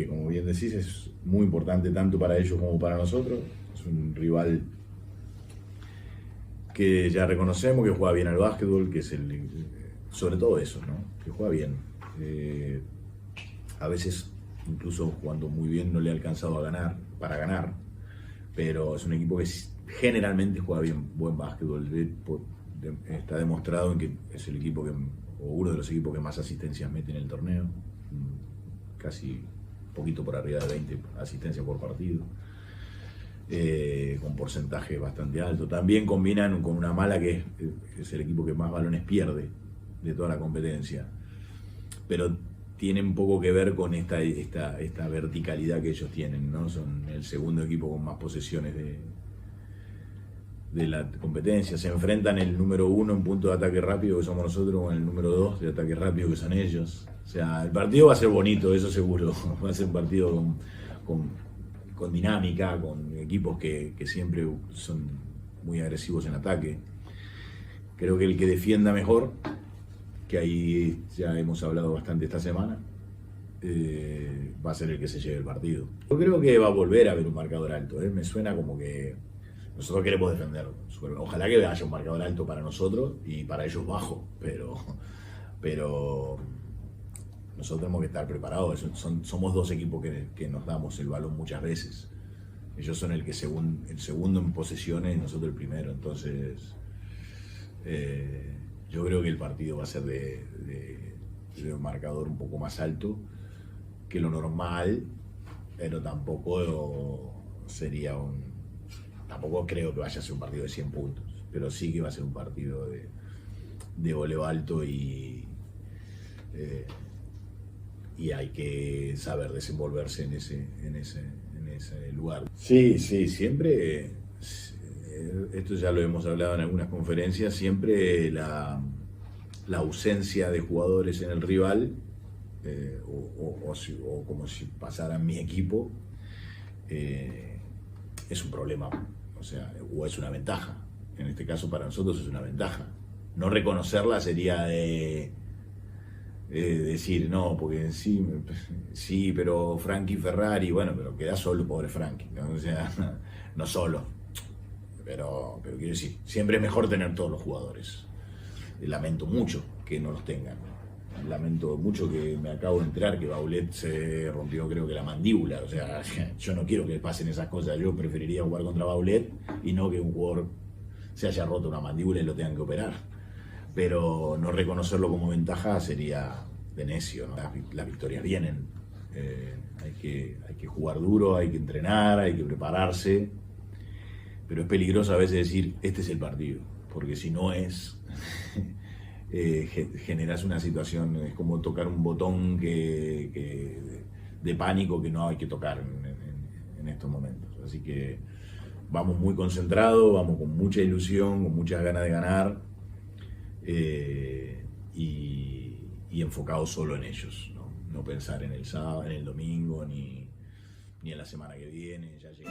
que, como bien decís, es muy importante tanto para ellos como para nosotros. Es un rival que ya reconocemos que juega bien al básquetbol, que es sobre todo eso, ¿no? Que juega bien. A veces, incluso jugando muy bien, no le ha alcanzado para ganar, pero es un equipo que generalmente juega bien, buen básquetbol. Está demostrado en que es el equipo o uno de los equipos que más asistencias mete en el torneo, casi un poquito por arriba de 20 asistencias por partido, con porcentaje bastante alto. También combinan con una mala que es el equipo que más balones pierde de toda la competencia, pero tienen poco que ver con esta verticalidad que ellos tienen, ¿no? Son el segundo equipo con más posesiones de la competencia. Se enfrentan el número 1 en punto de ataque rápido, que somos nosotros, con el número 2 de ataque rápido, que son ellos. O sea, el partido va a ser bonito, eso seguro. Va a ser un partido con dinámica, con equipos que siempre son muy agresivos en ataque. Creo que el que defienda mejor, que ahí ya hemos hablado bastante esta semana, va a ser el que se lleve el partido. Yo creo que va a volver a haber un marcador alto, me suena como que nosotros queremos defender. Ojalá que haya un marcador alto para nosotros y para ellos bajo, pero nosotros tenemos que estar preparados. Somos dos equipos que nos damos el balón muchas veces. Ellos son el segundo en posesiones y nosotros el primero. Entonces, yo creo que el partido va a ser de un marcador un poco más alto que lo normal, pero tampoco tampoco creo que vaya a ser un partido de 100 puntos, pero sí que va a ser un partido de voleo alto y hay que saber desenvolverse en ese lugar. Sí, siempre, esto ya lo hemos hablado en algunas conferencias, siempre la ausencia de jugadores en el rival, o como si pasara en mi equipo, es un problema, o es una ventaja. En este caso para nosotros es una ventaja. No reconocerla sería decir, no, porque sí, pero Frankie Ferrari, bueno, pero queda solo, pobre Frankie, ¿no? O sea, no solo. Pero quiero decir, siempre es mejor tener todos los jugadores. Lamento mucho que no los tengan. Lamento mucho que me acabo de enterar que Baulet se rompió, creo que la mandíbula. O sea, yo no quiero que pasen esas cosas. Yo preferiría jugar contra Baulet y no que un jugador se haya roto una mandíbula y lo tengan que operar. Pero no reconocerlo como ventaja sería de necio, ¿no? Las victorias vienen. Hay que jugar duro, hay que entrenar, hay que prepararse. Pero es peligroso a veces decir, este es el partido, porque si no es, generas una situación, es como tocar un botón de pánico que no hay que tocar en estos momentos. Así que vamos muy concentrados, vamos con mucha ilusión, con muchas ganas de ganar, y enfocados solo en ellos, no pensar en el sábado, en el domingo, ni en la semana que viene. Ya llega.